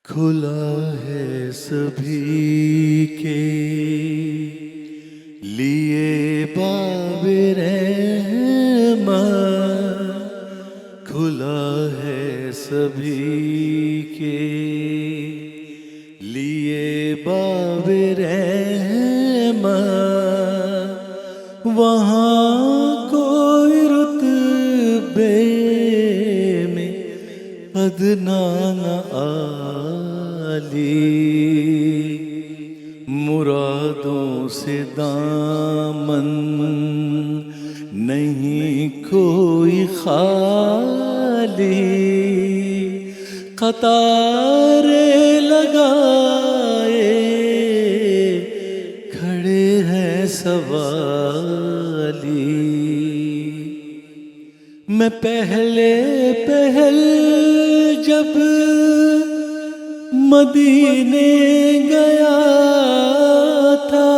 खुला है सभी के लिए बाब रहमत, खुला है सभी के लिए बाब रहमत। वहाँ कोई रुतबे में अदना न आली, मुरादों से दामन नहीं कोई खाली। कतारे लगाए खड़े हैं सवाली। मैं पहले जब मदीने गया था,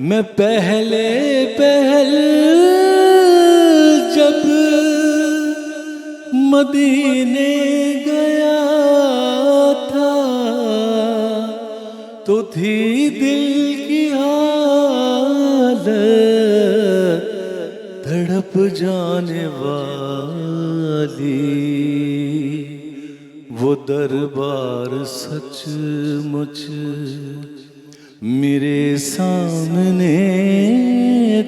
मैं पहले जब मदीने गया था, तो थी दिल की हालत तड़प जाने वाली। वो दरबार सचमुच मेरे सामने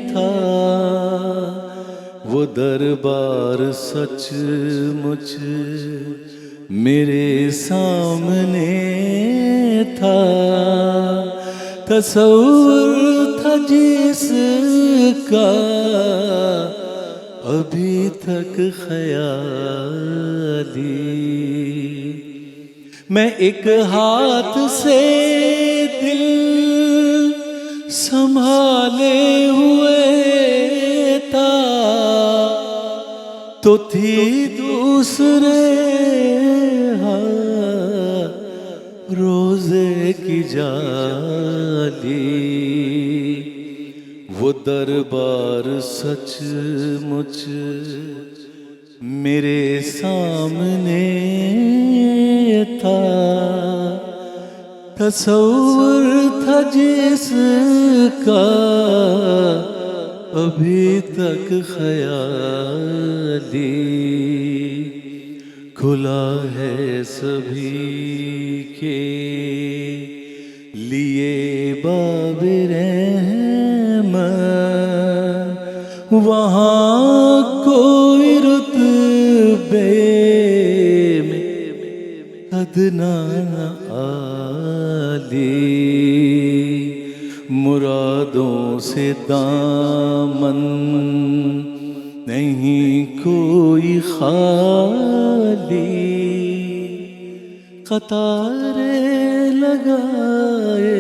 था, वो दरबार सचमुच मेरे सामने था। तसव्वुर था जिसका अभी तक ख़याली। मैं एक हाथ से दिल संभाले हुए था, तो थी दूसरे हाथ रोज़े की जाली। वो दरबार सचमुच मेरे सामने था। तसव्वुर था जिसका अभी तक ख़याली। खुला है सभी के लिए बाब रहमत। वहाँ कोई रुतबे में अदना न आली, मुरादों से दामन नहीं कोई खाली। कतारे लगाए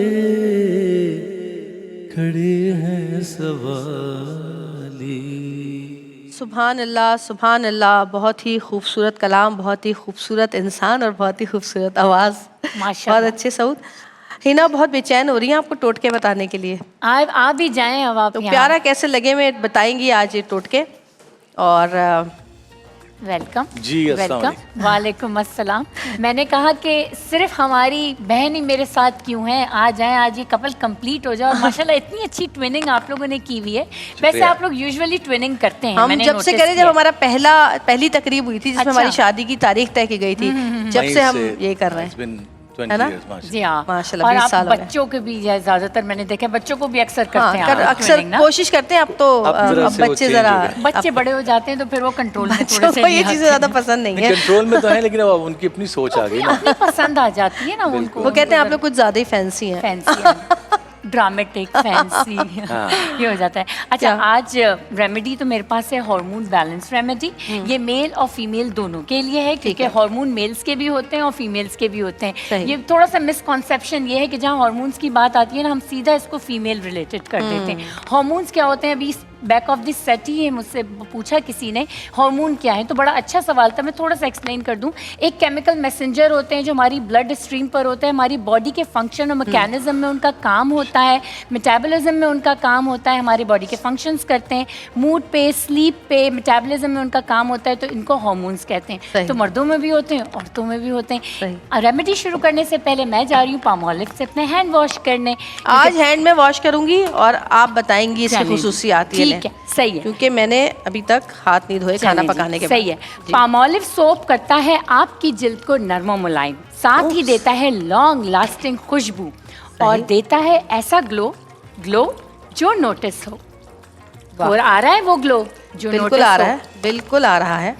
खड़े हैं सवाली। सुभान अल्लाह, सुभान अल्लाह। बहुत ही खूबसूरत कलाम, बहुत ही खूबसूरत इंसान और बहुत ही खूबसूरत आवाज़। माशाल्लाह। बहुत अच्छे सऊद। हिना बहुत बेचैन हो रही हैं आपको टोटके बताने के लिए। आ भी जाएं अब आप तो यहाँ। प्यारा कैसे लगे मैं बताएंगी आज ये टोटके। और वेलकम जी, अस्सलाम वेलकम। वालेकुम अस्सलाम। मैंने कहा कि सिर्फ हमारी बहन ही मेरे साथ क्यों है, आ जाएं, आज ये कपल कंप्लीट हो जाए। और माशाल्लाह इतनी अच्छी ट्विनिंग आप लोगों ने की हुई है। वैसे आप लोग यूजुअली ट्विनिंग करते हैं, हम मैंने जब से notice करें, जब किया। हमारा पहली तकरीब हुई थी जिसमें अच्छा। हमारी शादी की तारीख तय की गई थी, जब से हम ये कर रहे हैं, है ना? जी हाँ, माशाल्लाह, और 20 आप साल हो गए। बच्चों के भी ज्यादातर मैंने देखा, बच्चों को भी अक्सर करते हाँ, हैं आप अक्सर twinning ना। कोशिश करते हैं। अब तो अब जरा अब से वो बच्चे change जरा हो गए। बच्चे बड़े हो जाते हैं तो फिर वो कंट्रोल में बच्चों थोड़े से को ये नहीं चीज़ें आते ज़्यादा हैं। पसंद नहीं है। कंट्रोल में तो है, लेकिन अब उनकी अपनी सोच आ गई ना। अपनी पसंद आ जाती है ना उनको। वो कहते हैं आप लोग कुछ ज़्यादा ही फैंसी हैं। फैंसी ड्रामेटिक फैंसी ये हो जाता है। अच्छा, आज रेमेडी तो मेरे पास है हार्मोन बैलेंस रेमेडी। ये मेल और फीमेल दोनों के लिए है, क्योंकि हार्मोन मेल्स के भी होते हैं और फीमेल्स के भी होते हैं। ये थोड़ा सा मिसकॉन्सेप्शन ये है कि जहाँ हार्मोन्स की बात आती है ना, हम सीधा इसको फीमेल रिलेटेड कर देते हैं। हार्मोन्स क्या होते हैं, अभी बैक ऑफ द सेट ही मुझसे पूछा किसी ने हार्मोन क्या है, तो बड़ा अच्छा सवाल था, मैं थोड़ा सा एक्सप्लेन कर दूं। एक केमिकल मैसेंजर होते हैं जो हमारी ब्लड स्ट्रीम पर होते हैं, हमारी बॉडी के फंक्शन और मैकेनिज्म में उनका काम होता है, मेटाबॉलिज्म में उनका काम होता है, हमारी बॉडी के फंक्शंस करते हैं, मूड पे, स्लीप पे, मेटाबॉलिज्म में उनका काम होता है, तो इनको हार्मोन्स कहते हैं। तो मर्दों में भी होते हैं, औरतों में भी होते हैं। रेमेडी शुरू करने से पहले मैं जा रही हूँ पामोलिव से अपने हैंड वॉश करने। आज हैंड में वॉश करूंगी और आप बताएंगी इसकी खुसूसियात। ठीक है, सही है, क्योंकि मैंने अभी तक हाथ नहीं धोए खाना पकाने के बाद। सही है। पामोलिव सोप करता है आपकी जिल्द को नरम और मुलायम, साथ ही देता है लॉन्ग लास्टिंग खुशबू और देता है ऐसा ग्लो जो नोटिस हो। और आ रहा है वो ग्लो जो बिल्कुल आ रहा है, बिल्कुल आ रहा है।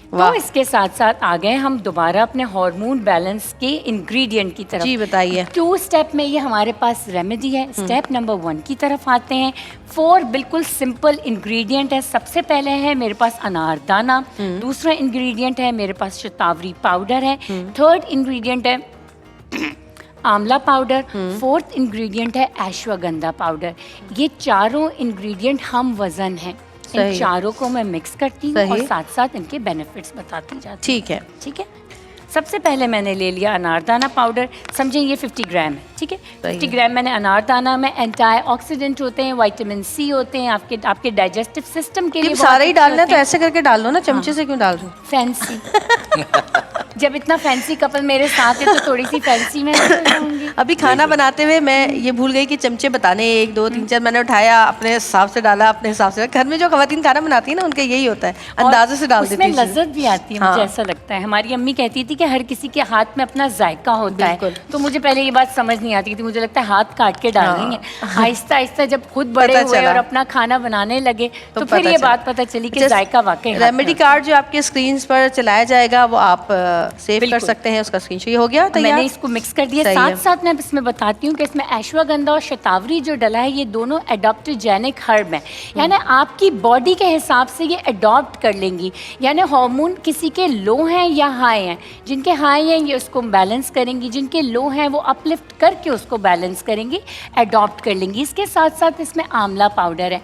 तो इसके साथ साथ आ गए हम दोबारा अपने हार्मोन बैलेंस के इंग्रेडिएंट की तरफ। जी बताइए। 2 स्टेप में ये हमारे पास रेमेडी है। स्टेप नंबर 1 की तरफ आते हैं। 4 बिल्कुल सिंपल इंग्रेडिएंट है। सबसे पहले है मेरे पास अनारदाना, दूसरा इंग्रेडिएंट है मेरे पास शतावरी पाउडर है, थर्ड इंग्रेडिएंट है आंवला पाउडर, फोर्थ इंग्रेडिएंट है अश्वगंधा पाउडर। ये चारों इंग्रेडिएंट हम वजन हैं। इन चारों को मैं मिक्स करती हूँ और साथ साथ इनके बेनिफिट्स बताती जाती हूँ। ठीक है, ठीक है। सबसे पहले मैंने ले लिया अनारदाना पाउडर, समझें ये 50 ग्राम है, ठीक है। 50 ग्राम मैंने अनारदाना में एंटी ऑक्सीडेंट होते हैं, विटामिन सी होते हैं, आपके डाइजेस्टिव सिस्टम के लिए सारे ही डालना है तो ऐसे करके डाल लो ना, चमचे से क्यों डाल रहे हो? फैंसी जब इतना फैंसी कपल मेरे साथ है तो थोड़ी सी फैंसी में रहूंगी। अभी खाना बनाते हुए मैं ये भूल गई कि चमचे बताने 1 2 3 4 मैंने उठाया, अपने हिसाब से डाला, अपने हिसाब से। घर में जो खवातीन खाना बनाती है ना उनके यही होता है, अंदाजे से डाल देती है। उसमें लज्जत भी आती है, मुझे ऐसा लगता है। हमारी अम्मी कहती थी कि हर किसी के हाथ में अपना जायका होता है, तो मुझे पहले ये बात समझ नहीं आती थी। मुझे लगता है हाथ काट के डालेंगे। आहिस्ता आहिस्ता जब खुद बड़े हुए और अपना खाना बनाने लगे तो फिर ये बात पता चली कि जायका वाकई। रेमेडी कार्ड जो आपके स्क्रीन पर चलाया जाएगा वो आप सेव कर सकते हैं, उसका स्क्रीनशॉट। ये हो गया तैयार। मैंने इसको मिक्स कर दिया। साथ साथ मैं इसमें बताती हूँ कि इसमें अश्वगंधा और शतावरी जो डला है ये दोनों एडॉप्टोजेनिक हर्ब हैं, यानी आपकी बॉडी के हिसाब से ये अडॉप्ट कर लेंगी। यानी हार्मोन किसी के लो हैं या हाई हैं, जिनके हाई हैं ये उसको बैलेंस करेंगी, जिनके लो हैं वो अपलिफ्ट करके उसको बैलेंस करेंगी, अडॉप्ट कर लेंगी। इसके साथ साथ इसमें आंवला पाउडर है।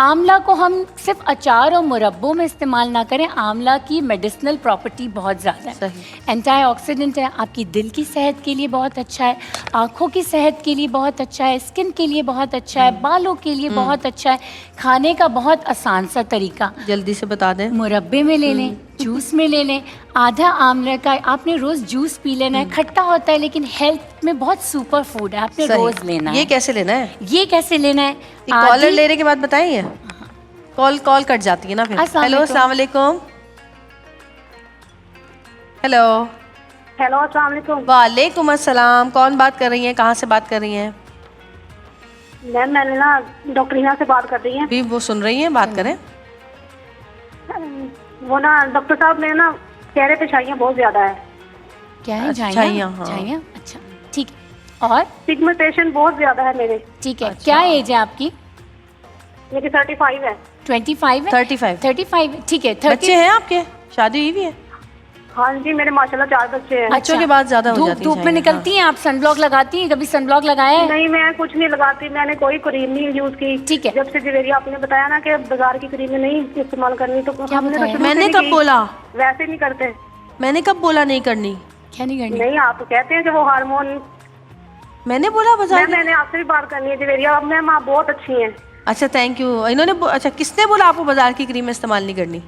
आंवला को हम सिर्फ अचार और मुरब्बों में इस्तेमाल ना करें, आंवला की मेडिसिनल प्रॉपर्टी बहुत ज़्यादा है। एंटी ऑक्सीडेंट है, आपकी दिल की सेहत के लिए बहुत अच्छा है, आँखों की सेहत के लिए बहुत अच्छा है, स्किन के लिए बहुत अच्छा है, बालों के लिए बहुत अच्छा है। खाने का बहुत आसान सा तरीका, जल्दी से बता दें। मुरब्बे में ले लें, जूस में ले लें। आधा आंवले का आपने रोज़ जूस पी लेना है। खट्टा होता है लेकिन हेल्थ में बहुत सुपर फूड है, आपने रोज़ लेना है। ये कैसे लेना है? ये कैसे लेना है? कॉलर लेने के बाद बताइए। कॉल कट जाती है ना फिर। हेलो, अस्सलाम वालेकुम। हेलो हेलो, अस्सलाम वालेकुम। वालेकुम अस्सलाम। कौन बात कर रही हैं, कहाँ से बात कर रही हैं? मैम मैंने ना डॉक्टर हिना से बात कर रही है। भी वो सुन रही हैं, बात करें। वो ना डॉक्टर साहब, मेरे ना चेहरे पे छाइयाँ बहुत ज्यादा है। क्या है? छाइयाँ? हाँ। छाइयाँ, अच्छा ठीक है। और पिगमेंटेशन बहुत ज्यादा है मेरे। ठीक है। क्या एज है आपकी? मेरी 35 है। 25 है? 35 ठीक है। बच्चे हैं आपके? शादी हुई भी है? हाँ जी, मेरे माशाल्लाह 4 बच्चे हैं। बच्चों के बाद ज्यादा हो जाती है। धूप में निकलती हैं आप? सनब्लॉक लगाती हैं? कभी सनब्लॉक लगाया है? नहीं, मैं कुछ नहीं लगाती, मैंने कोई क्रीम नहीं यूज की। ठीक है। जब से जवेरिया आपने बताया ना कि बाजार की क्रीम नहीं इस्तेमाल करनी, तो हमने तो मैंने कब बोला? वैसे नहीं करते। मैंने कब बोला नहीं करनी? क्या नहीं करनी? नहीं, आप तो कहते हैं कि वो हार्मोन। मैंने बोला बाजार? मैंने आपसे भी बात करनी है जवेरिया। मैम आप बहुत अच्छी हैं। अच्छा, थैंक यू। इन्होंने अच्छा, किसने बोला आपको बाजार की क्रीम इस्तेमाल नहीं करनी?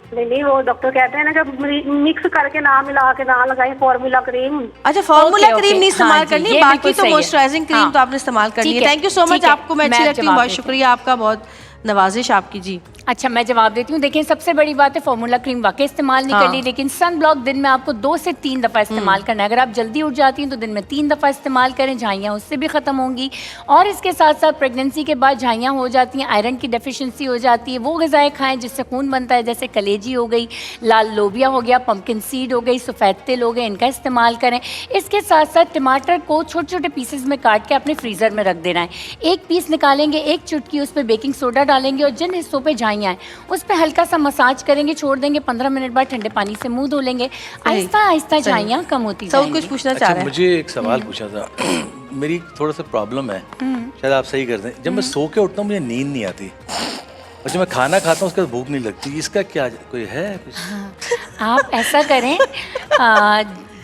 नहीं, वो डॉक्टर कहते हैं ना जब मिक्स करके ना मिला के ना लगाएं फॉर्मूला क्रीम। अच्छा, फॉर्मूला क्रीम नहीं इस्तेमाल हाँ करनी, बाकी तो मॉइस्चराइजिंग क्रीम तो आपने इस्तेमाल करनी है। थैंक यू सो मच, आपको मैं अच्छी लगती हूँ। बहुत शुक्रिया आपका, बहुत नवाजिश आपकी। जी अच्छा, मैं जवाब देती हूँ। देखिए, सबसे बड़ी बात है फॉर्मूला क्रीम वाकई इस्तेमाल नहीं करनी, लेकिन सन ब्लॉक दिन में आपको 2 से 3 दफ़ा इस्तेमाल करना है। अगर आप जल्दी उठ जाती हैं तो दिन में 3 दफ़ा इस्तेमाल करें, झाइयाँ उससे भी ख़त्म होंगी। और इसके साथ साथ प्रेगनेंसी के बाद झाइयाँ हो जाती हैं, आयरन की डेफिशिएंसी हो जाती है, वो ग़िज़ाएँ खाएँ जिससे खून बनता है, जैसे कलेजी हो गई, लाल लोबिया हो गया, पम्पकिन सीड हो गई, सफ़ेद तिल हो गए, इनका इस्तेमाल करें। इसके साथ साथ टमाटर को छोटे छोटे पीसेज में काट के अपने फ्रीज़र में रख देना है। 1 पीस निकालेंगे, 1 चुटकी उस पर बेकिंग सोडा डालेंगे और जिन हिस्सों पर झाइयाँ दवाइयाँ हैं, उस पर हल्का सा मसाज करेंगे, छोड़ देंगे, 15 मिनट बाद ठंडे पानी से मुंह धो लेंगे, आहिस्ता आहिस्ता झाइयाँ कम होती सब जाएंगी। कुछ पूछना चाह अच्छा, रहे हैं। मुझे एक सवाल पूछा था। मेरी थोड़ा सा प्रॉब्लम है, शायद आप सही कर दें। जब मैं सो के उठता हूँ मुझे नींद नहीं आती, और जब मैं खाना खाता हूँ उसके बाद भूख नहीं लगती। इसका क्या कोई है कुछ? आप ऐसा करें,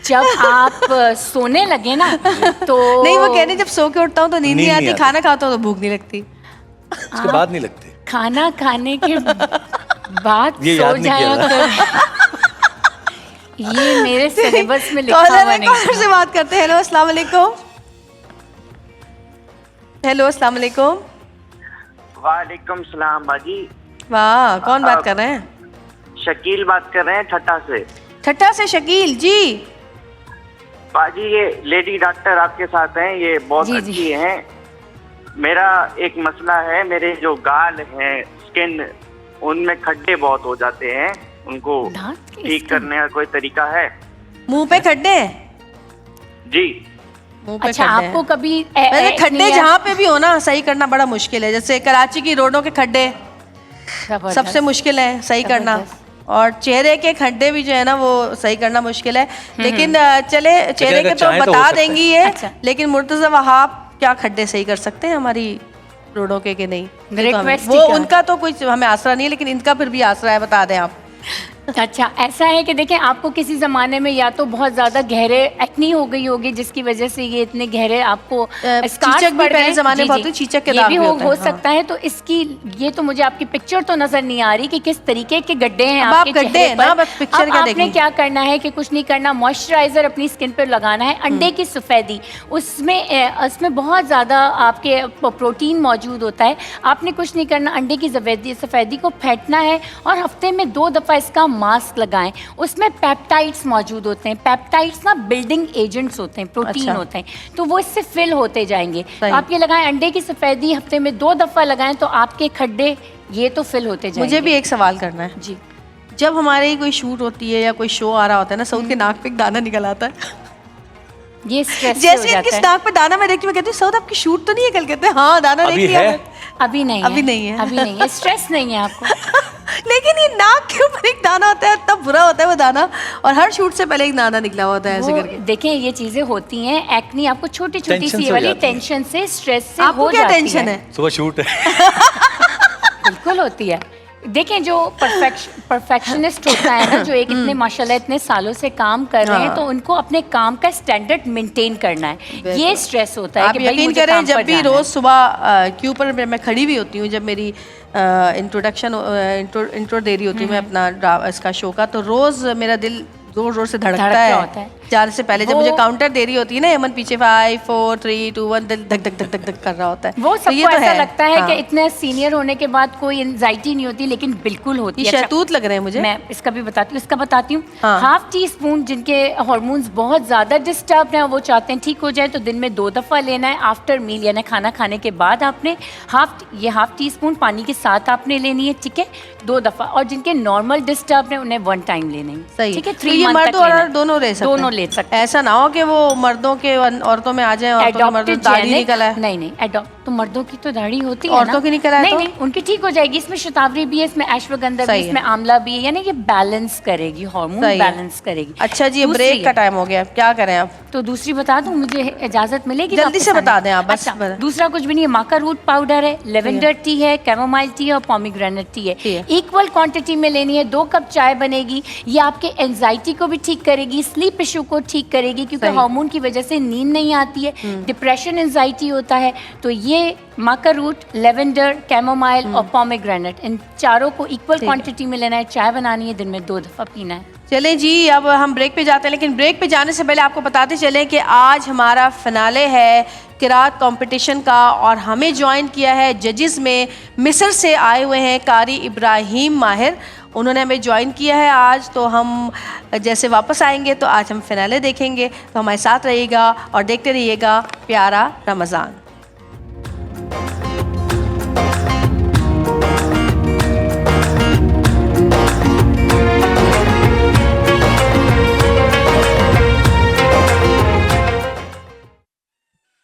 जब आप सोने लगे ना तो नहीं, वो कह रहे हैं जब सो के उठता हूँ तो नींद नहीं आती, खाना खाता हूँ तो भूख नहीं लगती। उसके बाद नहीं लगती। खाना खाने के बाद ये सो याद नहीं जाया किया कर। ये मेरे सिलेबस में लिखा कॉलर हुआ है, नहीं। कॉलर से बात करते हैं। हेलो, अस्सलाम वालेकुम। हेलो, अस्सलाम वालेकुम। वालेकुम सलाम बाजी। वाह, कौन बात कर रहे हैं? शकील बात कर रहे हैं ठट्टा से। ठट्टा से शकील जी। बाजी ये लेडी डॉक्टर आपके साथ हैं, ये बहुत जी, जी। अच्छी हैं। मेरा एक मसला है, मेरे जो गाल हैं, स्किन, उनमें खड्डे बहुत हो जाते हैं, उनको दांत के ठीक skin? करने का कोई तरीका है? मुंह पे खड्डे हैं? जी। मुंह पे अच्छा, खड्डे हैं। आपको कभी वैसे खड्डे जहाँ पे भी हो ना, सही करना बड़ा मुश्किल है। जैसे कराची की रोडों के खड्डे सबसे मुश्किल है सही करना, और चेहरे के खड्डे भी जो है ना वो सही करना मुश्किल है। लेकिन चले, चेहरे अगर के तो चाहें तो हो बता सकता है। देंगी ये। अच्छा। लेकिन मुर्तज़ा वहाब क्या खड्डे सही कर सकते हैं हमारी रोडों के कि नहीं? ये तो हमें- Request ही वो क्या? उनका तो कुछ हमें आसरा नहीं है, लेकिन इनका फिर भी आसरा है, बता दें आप। अच्छा, ऐसा है कि देखें, आपको किसी ज़माने में या तो बहुत ज़्यादा गहरे एक्नी हो गई होगी जिसकी वजह से ये इतने गहरे आपको scars चीचक भी पड़ पहले गए। ज़माने में जी, बहुत जी। हुई, चीचक के ये दाग भी भी हो होते हैं, हाँ। सकता है। तो इसकी ये तो मुझे आपकी पिक्चर तो नज़र नहीं आ रही कि किस तरीके के गड्ढे हैं अब आप आपके गड्ढे चेहरे हैं ना, पर। बस picture अब क्या आपने देखनी? क्या करना है कि कुछ नहीं करना, मॉइस्चराइज़र अपनी स्किन पर लगाना है। अंडे की सफ़ेदी, उसमें बहुत ज़्यादा आपके प्रोटीन मौजूद होता है। आपने कुछ नहीं करना, अंडे की सफ़ेदी को फेंटना है और हफ्ते में 2 दफ़ा इसका मास्क लगाएं। उसमें पेप्टाइड्स मौजूद होते हैं। पेप्टाइड्स ना बिल्डिंग एजेंट्स होते हैं, प्रोटीन अच्छा। होते हैं, तो वो इससे फिल होते जाएंगे। सही। आप ये लगाएं, अंडे की सफ़ेदी हफ्ते में 2 दफ़ा लगाएं तो आपके खड्डे ये तो फिल होते जाएंगे। मुझे भी एक सवाल करना है जी। जब हमारे कोई शूट होती है या कोई शो आ रहा होता है ना, सऊद के नाक पे एक दाना निकल आता है। ये स्ट्रेस हो जैसे जाता इनकी है। नाक पे दाना मैं देखती हूँ, मैं कहती हूँ सऊद आपकी शूट तो नहीं है कल? कहते हैं हाँ दाना देख अभी लिया है? मैं। अभी नहीं अभी है, नहीं है। अभी नहीं है, स्ट्रेस नहीं है आपको। लेकिन ये नाक के ऊपर एक दाना होता है, तब बुरा होता है वो दाना, और हर शूट से पहले एक दाना निकला हुआ होता है ऐसे वो करके। देखें, ये चीजें होती हैं, एक्नी आपको छोटी छोटी टेंशन सी से हो वाली जाती है। टेंशन से, स्ट्रेस से आपको हो क्या जाती टेंशन है? सुबह शूट है। बिल्कुल होती है। देखें, जो परफेक्शनिस्ट होता है ना, जो एक इतने माशाल्लाह इतने सालों से काम कर रहे हैं, हाँ। तो उनको अपने काम का स्टैंडर्ड मेंटेन करना है। ये स्ट्रेस होता है आप कि भाई यकीन मुझे करें, काम जब पर भी जाना रोज है। सुबह क्यू पर मैं खड़ी हुई होती हूँ, जब मेरी इंट्रो दे रही होती हूँ मैं अपना इसका शो का, तो रोज मेरा दिल जोर जोर से धड़कता धड़कता होता है है। जाने से पहले। जब वो- मुझे काउंटर दे रही होती है ना यमन, पीछे 5 4 3 2 1, दिल धक धक धक धक धक कर रहा होता है। वो तो ये सबको तो ऐसा लगता है हाँ। कि इतने सीनियर होने के बाद कोई एंजाइटी नहीं होती, लेकिन बिल्कुल होती ये है। अच्छा, शहतूत लग रहे हैं मुझे। मैं इसका भी बताती हूँ, इसका बताती हूँ। हाँ। हाफ टी स्पून, जिनके हार्मोन्स बहुत ज़्यादा डिस्टर्ब हैं, वो चाहते हैं ठीक हो जाए, तो दिन में 2 दफ़ा लेना है आफ्टर मील, यानी खाना खाने के बाद आपने हाफ टी स्पून पानी के साथ आपने लेनी है, ठीक है, 2 दफ़ा। और जिनके नॉर्मल डिस्टर्ब हैं उन्हें 1 टाइम लेना है, सही। ठीक है। तो 3 ये मंथ मर्द तक और लेना है। दोनों ले सकते हैं? दोनों ले सकते हैं। ऐसा ना हो कि वो मर्दों के औरतों में आ जाए, औरतों के मर्दों की दाढ़ी निकल आए। नहीं नहीं, एडॉप्ट तो मर्दों की तो दाढ़ी होती है औरतों ना। की निकल आए नहीं तो? नहीं, उनकी ठीक हो जाएगी। इसमें शतावरी भी है, इसमें अश्वगंधा भी सही है, है। इसमें आंवला भी है, यानी ये बैलेंस करेगी, हार्मोन सही है। बैलेंस करेगी। अच्छा जी, दूसरी ब्रेक का है। टाइम हो गया, क्या करें आप? तो दूसरी बता दूं, मुझे इजाजत मिलेगी? जल्दी वापस से आने बता की? दें आप, बस अच्छा, बता। दूसरा कुछ भी नहीं है। माका रूट पाउडर है, लेवेंडर टी है, कैमोमाइल टी है और पोमीग्रेनेट टी ठीक है। है। इक्वल क्वांटिटी में लेनी है। 2 कप चाय बनेगी। ये आपके एंजाइटी को भी ठीक करेगी, स्लीप इशू को ठीक करेगी, क्योंकि सही। हार्मोन की वजह से नींद नहीं आती है, डिप्रेशन, एंजाइटी होता है। तो ये माका रूट, लेवेंडर, कैमोमाइल और पोमीग्रेनेट, इन चारों को इक्वल ठीक है। क्वांटिटी में लेना है। चाय बनानी है, दिन में 2 दफ़ा पीना है। चलें जी, अब हम ब्रेक पे जाते हैं, लेकिन ब्रेक पे जाने से पहले आपको बताते चलें कि आज हमारा फिनाले है किरात कंपटीशन का, और हमें ज्वाइन किया है जजेस में मिस्र से आए हुए हैं कारी इब्राहिम माहिर। उन्होंने हमें ज्वाइन किया है आज। तो हम जैसे वापस आएंगे तो आज हम फिनाले देखेंगे, तो हमारे साथ रहिएगा और देखते रहिएगा प्यारा रमज़ान।